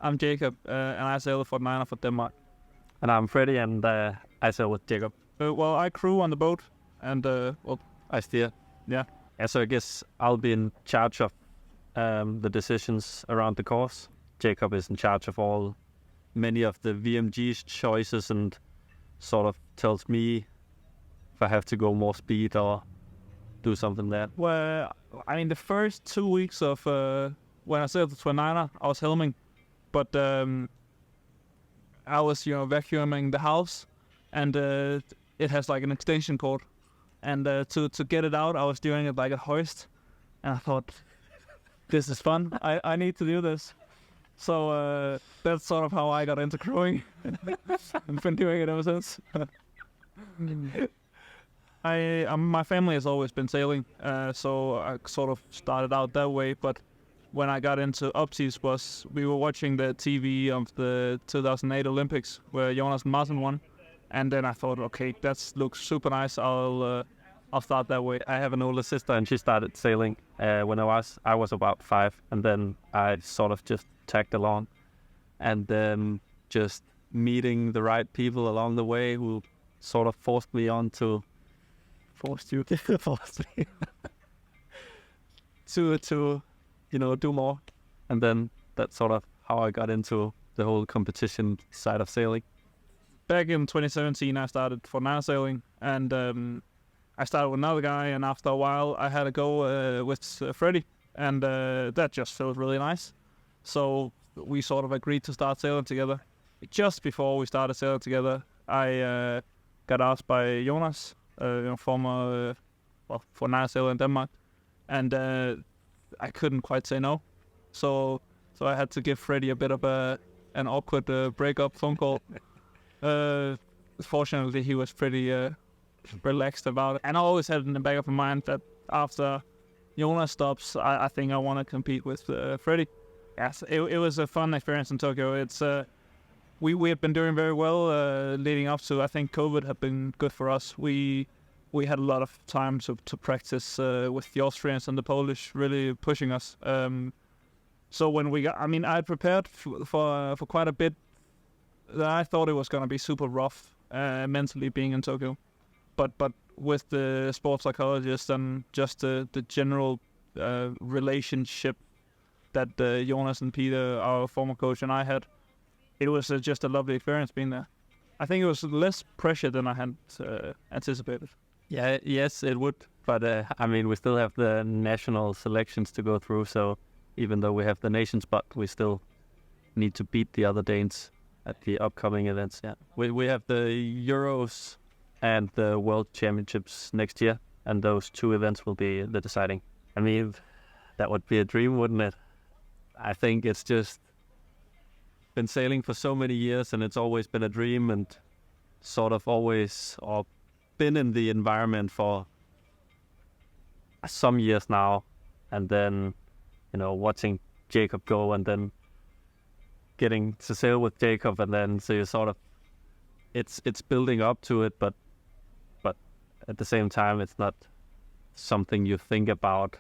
I'm Jakob, and I sail for Niner for Denmark. And I'm Freddie, and I sail with Jakob. Well, I crew on the boat, and I steer. Yeah. So I guess I'll be in charge of the decisions around the course. Jakob is in charge of many of the VMG's choices and sort of tells me if I have to go more speed or do something there. Well, I mean, the first 2 weeks of when I sailed the 29er, I was helming, but I was, vacuuming the house, and it has like an extension cord, and to get it out, I was doing it like a hoist, and I thought, this is fun. I need to do this. So that's sort of how I got into crewing. I've been doing it ever since. My family has always been sailing, so I sort of started out that way. But when I got into hobbies, we were watching the TV of the 2008 Olympics where Jonas and Martin won, and then I thought, okay, that looks super nice. I'll start that way. I have an older sister, and she started sailing when I was about 5, and then I sort of just tagged along, and then just meeting the right people along the way who sort of forced me on to do more, and then that's sort of how I got into the whole competition side of sailing. Back in 2017, I started for Niner sailing, and I started with another guy, and after a while, I had to go with Freddie, and that just felt really nice. So we sort of agreed to start sailing together. Just before we started sailing together, I got asked by Jonas, former for Niner sailing in Denmark, and I couldn't quite say no. So I had to give Freddie a bit of an awkward breakup phone call. Fortunately, he was pretty relaxed about it. And I always had in the back of my mind that after Jonas stops, I think I want to compete with Freddie. Yes, it was a fun experience in Tokyo. It's we have been doing very well leading up to. I think COVID have been good for us. We had a lot of time to practice with the Austrians and the Polish really pushing us. So when I had prepared for quite a bit. I thought it was going to be super rough mentally being in Tokyo. But with the sports psychologist and just the general relationship that Jonas and Peter, our former coach, and I had, it was just a lovely experience being there. I think it was less pressure than I had anticipated. Yeah, yes, it would. But we still have the national selections to go through. So even though we have the nation spot, we still need to beat the other Danes at the upcoming events. Yeah, we have the Euros and the World Championships next year, and those 2 events will be the deciding. I mean, that would be a dream, wouldn't it? I think it's just been sailing for so many years, and it's always been a dream, and sort of always been in the environment for some years now, and then watching Jakob go, and then getting to sail with Jakob, and then so you sort of it's building up to it, but at the same time it's not something you think about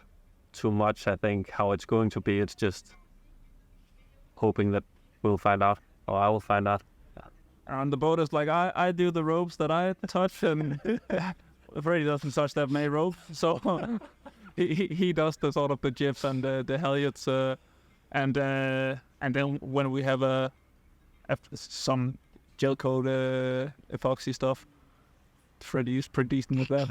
too much. I think how it's going to be, it's just hoping that we'll find out, or I will find out. And the boat is like, I do the ropes that I touch, and Freddie doesn't touch that many ropes, so he does the sort of the jibs and the halyards, and then when we have some gel coat epoxy stuff, Freddie is pretty decent with that.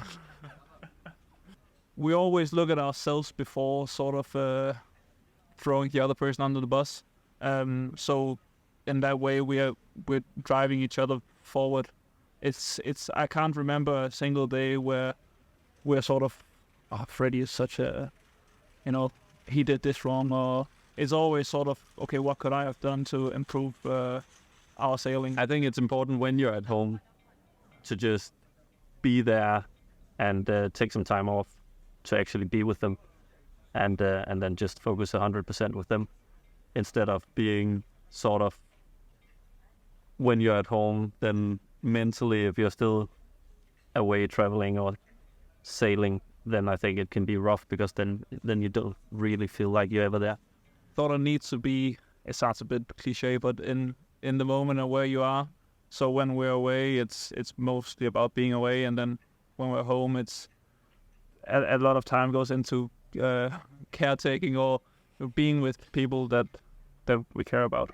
We always look at ourselves before sort of throwing the other person under the bus. So in that way, we're driving each other forward. It's I can't remember a single day where we're sort of, Freddie is such a, he did this wrong, or it's always sort of, okay, what could I have done to improve our sailing? I think it's important when you're at home to just be there and take some time off to actually be with them, and then just focus 100% with them, instead of being sort of, when you're at home, then mentally, if you're still away traveling or sailing, then I think it can be rough, because then you don't really feel like you're ever there. Thought I need to be it sounds a bit cliche, but in the moment of where you are. So when we're away, it's mostly about being away, and then when we're home, it's a lot of time goes into caretaking or being with people that we care about.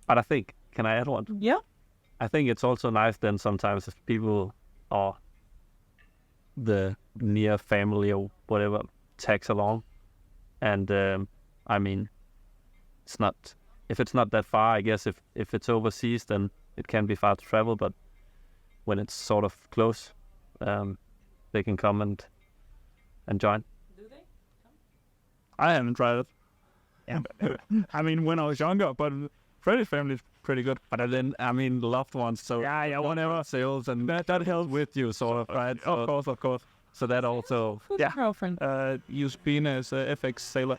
But I think, can I add one? Yeah. I think it's also nice then sometimes if people or the near family or whatever tags along. And I mean, if it's not that far, I guess if it's overseas, then it can be far to travel. But when it's sort of close, they can come and join. Do they? I haven't tried it. Yeah. I mean, when I was younger, but Freddy's family is pretty good. But then, I mean, loved ones, so Yeah, whatever. sales, and that helps with you, sort of, right? Of course. So that also, Who's Yeah. your girlfriend? Yuspina is a FX sailor.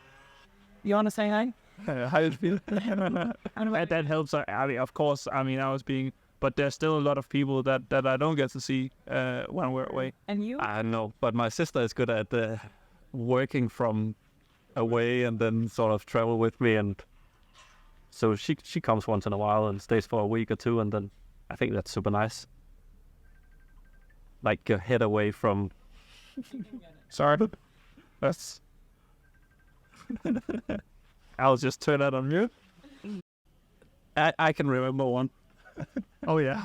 You want to say hi? How you feel? That helps. I mean, of course. I mean, but there's still a lot of people that I don't get to see when we're away. And you? I don't know. But my sister is good at working from away and then sort of travel with me, and so she comes once in a while and stays for a week or two, and then I think that's super nice. Like a head away from. Sorry. That's. I'll just turn that on mute. I can remember one. Oh yeah.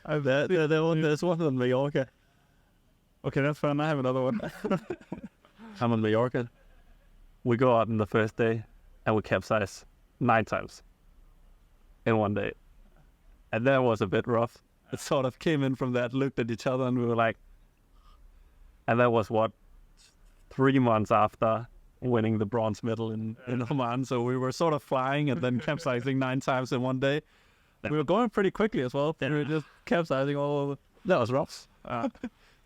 There's one in Mallorca. Okay, that's fun. I have another one. I'm in Mallorca. We go out on the first day and we capsize 9 times in one day. And that was a bit rough. It sort of came in from that, looked at each other, and we were like, and that was 3 months after winning the bronze medal in Oman. So we were sort of flying and then capsizing 9 times in one day. We were going pretty quickly as well. We were just capsizing all over. That was rough.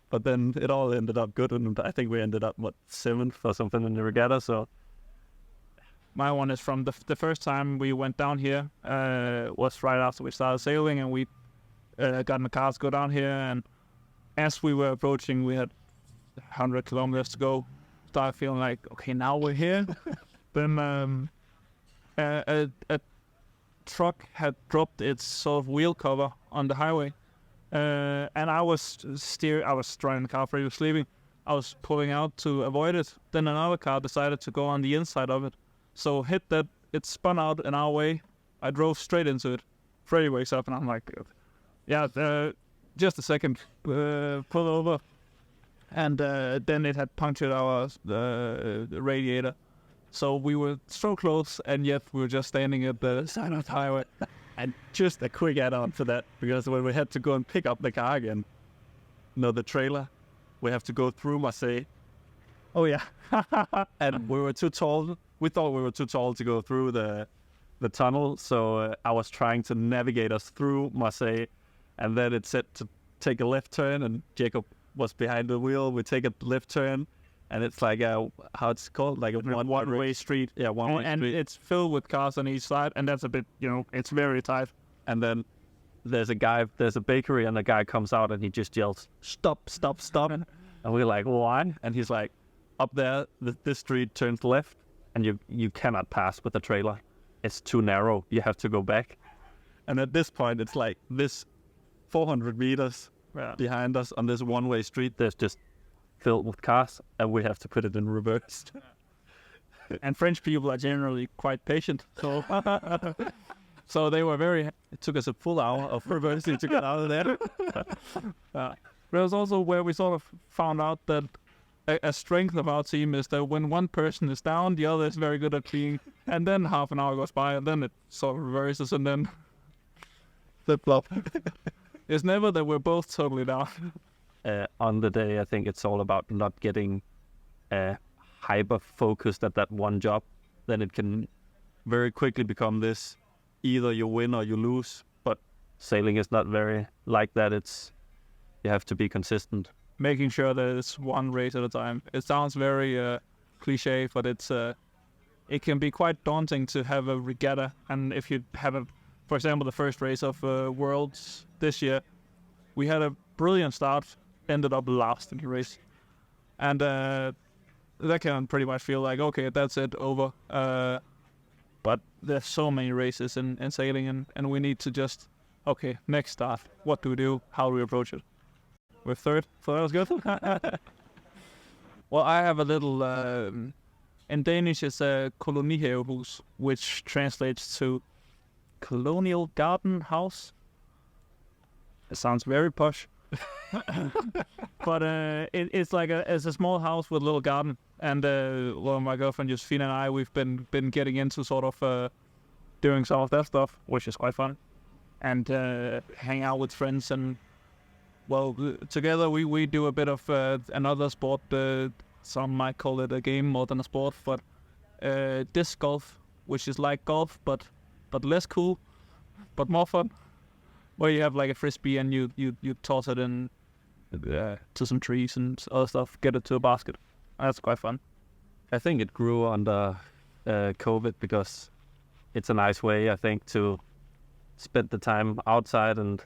But then it all ended up good, and I think we ended up 7th or something in the regatta. So My one is from the first time we went down here. Was right after we started sailing, and we got in the car to go down here. And as we were approaching, we had 100 kilometers to go. Started feeling like, okay, now we're here. Then a truck had dropped its sort of wheel cover on the highway. And I was driving the car, Freddy was sleeping. I was pulling out to avoid it. Then another car decided to go on the inside of it. So hit that, it spun out in our way. I drove straight into it. Freddy wakes up and I'm like, yeah, just a second, pull over. And then it had punctured our the radiator. So we were so close, and yet we were just standing at the side of the highway. And just a quick add-on to that, because when we had to go and pick up the car again, the trailer, we have to go through Marseille. Oh yeah. And we were too tall. We thought we were too tall to go through the tunnel, so I was trying to navigate us through Marseille, and then it said to take a left turn, and Jakob was behind the wheel. We take a left turn, and it's like how it's called, like a one-way street. Yeah, one-way and street. it's filled with cars on each side, and that's a bit, it's very tight. And then there's a bakery, and the guy comes out and he just yells, "Stop, stop, stop." And we're like, "Why?" And he's like, "Up there, this street turns left, and you cannot pass with a trailer. It's too narrow. You have to go back." And at this point, it's like this 400 meters behind us on this one-way street, there's just filled with cars, and we have to put it in reverse. And French people are generally quite patient, so so they were very. It took us a full hour of reversing to get out of there. But it was also where we sort of found out that a strength of our team is that when one person is down, the other is very good at being, and then half an hour goes by, and then it sort of reverses, and then flip-flop. It's never that we're both totally down. On the day, I think it's all about not getting hyper-focused at that one job. Then it can very quickly become this, either you win or you lose. But sailing is not very like that. You have to be consistent. Making sure that it's one race at a time. It sounds very cliche, but it can be quite daunting to have a regatta. And if you have for example, the first race of Worlds this year, we had a brilliant start, ended up last in the race. And that can pretty much feel like, okay, that's it, over. But there's so many races in sailing, and we need to just, okay, next start. What do we do? How do we approach it? We're third, so that was good. Well, I have a little, in Danish it's a kolonihavehus, which translates to colonial garden house. It sounds very posh. But it's like it's a small house with a little garden, and well, my girlfriend Josephine and I, we've been getting into sort of doing some of that stuff, which is quite fun, and hang out with friends, and well, together we do a bit of another sport. Some might call it a game more than a sport, but disc golf, which is like golf but less cool, but more fun. Where you have like a frisbee and you toss it in to some trees and other stuff, get it to a basket. That's quite fun. I think it grew under COVID because it's a nice way, I think, to spend the time outside, and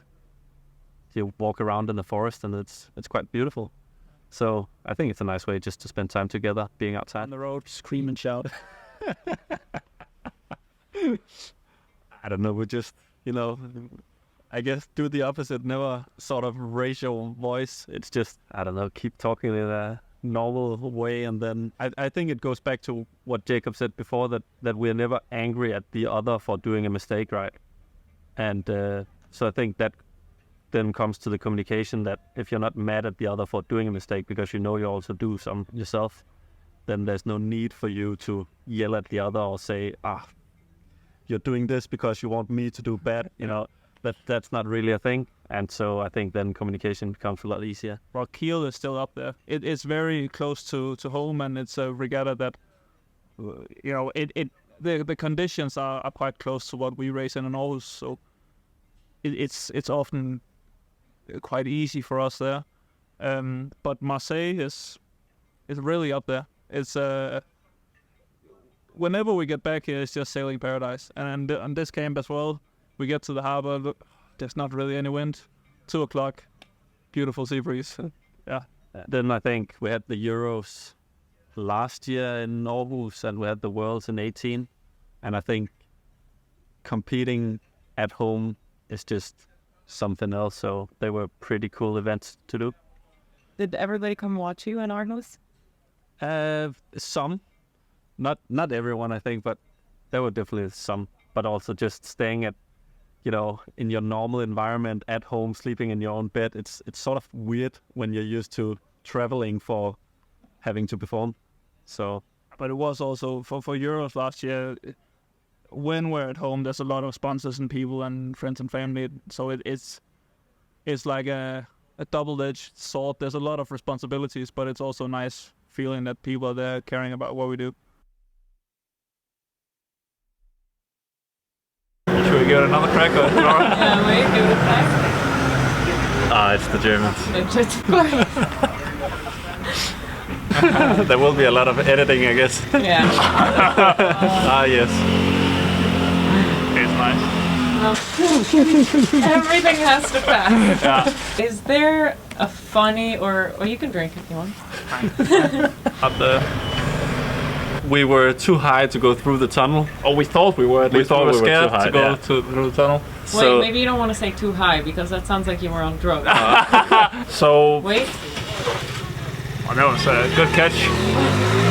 you walk around in the forest, and it's quite beautiful. So I think it's a nice way just to spend time together, being outside. On the road, scream and shout. I don't know, we just, I guess do the opposite, never sort of raise your voice. It's just, I don't know, keep talking in a normal way. And then I think it goes back to what Jakob said before, that we're never angry at the other for doing a mistake, right? And so I think that then comes to the communication, that if you're not mad at the other for doing a mistake because you also do some yourself, then there's no need for you to yell at the other or say, you're doing this because you want me to do bad, That's not really a thing. And so I think then communication becomes a lot easier. Well, Kiel is still up there. It's very close to home, and it's a regatta that, the conditions are quite close to what we race in Aarhus, so it's often quite easy for us there. But Marseille is really up there. It's whenever we get back here, it's just sailing paradise. And on this camp as well, we get to the harbor. Look, there's not really any wind. 2:00, beautiful sea breeze. Yeah. Then I think we had the Euros last year in Aarhus, and we had the Worlds in 2018. And I think competing at home is just something else. So they were pretty cool events to do. Did everybody come watch you in Argos? Some, not everyone, I think, but there were definitely some. But also just staying at, in your normal environment at home, sleeping in your own bed. It's sort of weird when you're used to traveling for having to perform. So, but it was also for Euros last year. When we're at home, there's a lot of sponsors and people and friends and family. So it's like a double-edged sword. There's a lot of responsibilities, but it's also nice feeling that people are there caring about what we do. Should we give it another crack or Yeah, wait, give it a crack. It's the Germans. It's There will be a lot of editing, I guess. Yeah. Yes. It's nice. Everything has to pass. Yeah. Is there a funny or you can drink if you want. Up there. We were too high to go through the tunnel. Oh, we thought we were. We thought we were scared too high, to go yeah. through the tunnel. So, Wait, maybe you don't want to say too high because that sounds like you were on drugs. So Wait. Oh, that was a good catch.